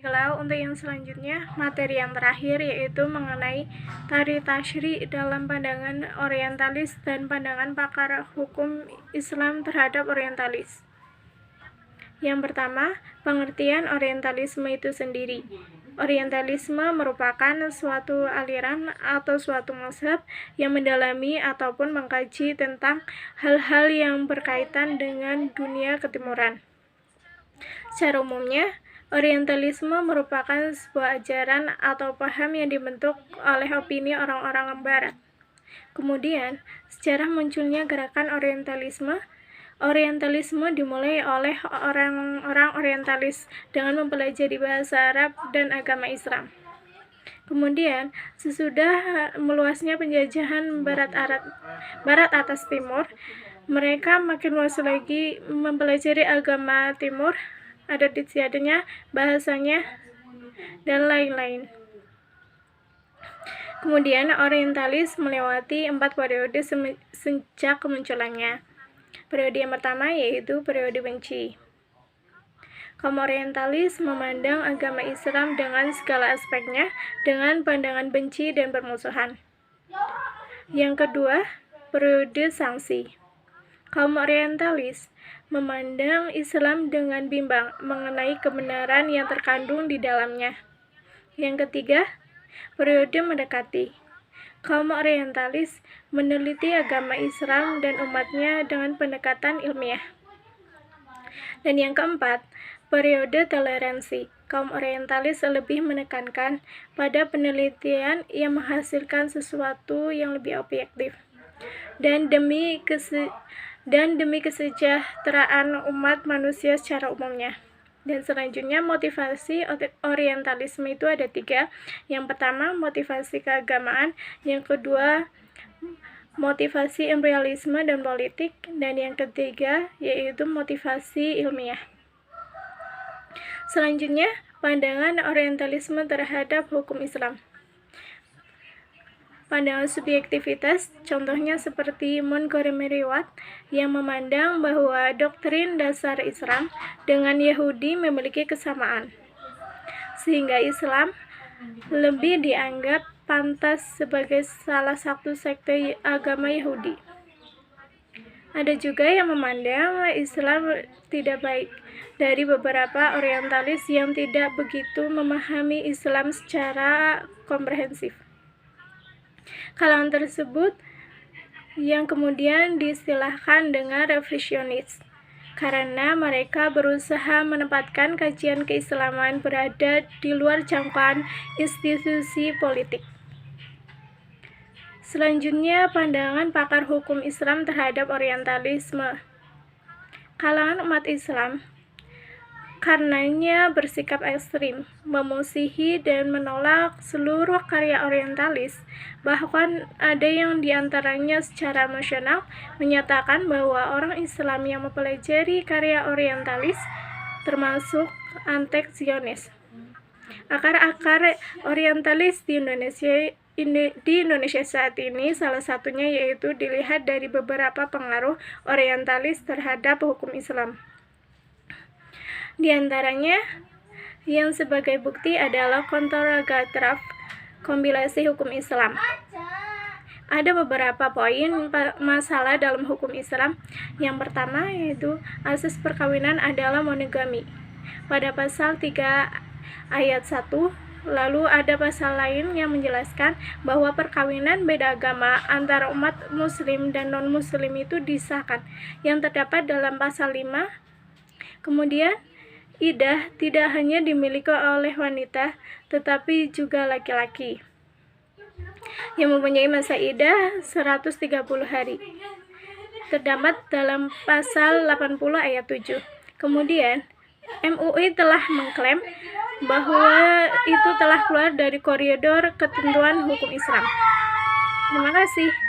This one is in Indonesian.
Lalu untuk yang selanjutnya, materi yang terakhir yaitu mengenai tari tasyri dalam pandangan orientalis dan pandangan pakar hukum Islam terhadap orientalis. Yang pertama, pengertian orientalisme itu sendiri. Orientalisme merupakan suatu aliran atau suatu mazhab yang mendalami ataupun mengkaji tentang hal-hal yang berkaitan dengan dunia ketimuran. Secara umumnya, orientalisme merupakan sebuah ajaran atau paham yang dibentuk oleh opini orang-orang barat. Kemudian, sejarah munculnya gerakan orientalisme. Orientalisme dimulai oleh orang-orang orientalis dengan mempelajari bahasa Arab dan agama Islam. Kemudian, sesudah meluasnya penjajahan barat atas timur, mereka makin luas lagi mempelajari agama timur, adat istiadatnya, bahasanya, dan lain-lain. Kemudian, orientalis melewati 4 periode sejak kemunculannya. Periode yang pertama yaitu periode benci. Kaum orientalis memandang agama Islam dengan segala aspeknya dengan pandangan benci dan permusuhan. Yang kedua, periode sanksi. Kaum orientalis memandang Islam dengan bimbang mengenai kebenaran yang terkandung di dalamnya. Yang ketiga, periode mendekati. Kaum orientalis meneliti agama Islam dan umatnya dengan pendekatan ilmiah. Dan yang keempat, periode toleransi. Kaum orientalis lebih menekankan pada penelitian yang menghasilkan sesuatu yang lebih objektif dan demi kesejahteraan umat manusia secara umumnya. Dan selanjutnya, motivasi orientalisme itu ada 3. Yang pertama, motivasi keagamaan. Yang kedua, motivasi imperialisme dan politik. Dan yang ketiga, yaitu motivasi ilmiah. Selanjutnya, pandangan orientalisme terhadap hukum Islam. Pandangan subjektivitas, contohnya seperti Montgomery Watt yang memandang bahwa doktrin dasar Islam dengan Yahudi memiliki kesamaan, sehingga Islam lebih dianggap pantas sebagai salah satu sekte agama Yahudi. Ada juga yang memandang Islam tidak baik, dari beberapa orientalis yang tidak begitu memahami Islam secara komprehensif. Kalangan tersebut yang kemudian diistilahkan dengan revisionis karena mereka berusaha menempatkan kajian keislaman berada di luar jangkauan institusi politik. Selanjutnya, pandangan pakar hukum Islam terhadap orientalisme. Kalangan umat Islam karenanya bersikap ekstrim, memusuhi dan menolak seluruh karya orientalis. Bahkan ada yang diantaranya secara emosional menyatakan bahwa orang Islam yang mempelajari karya orientalis termasuk antek-Zionis. Akar-akar orientalis di Indonesia saat ini salah satunya yaitu dilihat dari beberapa pengaruh orientalis terhadap hukum Islam. Di antaranya, yang sebagai bukti adalah Kontraragraf kompilasi hukum Islam. Ada beberapa poin masalah dalam hukum Islam. Yang pertama yaitu asas perkawinan adalah monogami pada pasal 3 ayat 1. Lalu ada pasal lain yang menjelaskan bahwa perkawinan beda agama antara umat muslim dan non-muslim itu disahkan, yang terdapat dalam pasal 5. Kemudian, iddah tidak hanya dimiliki oleh wanita, tetapi juga laki-laki yang mempunyai masa iddah 130 hari. Terdapat dalam pasal 80 ayat 7. Kemudian, MUI telah mengklaim bahwa itu telah keluar dari koridor ketentuan hukum Islam. Terima kasih.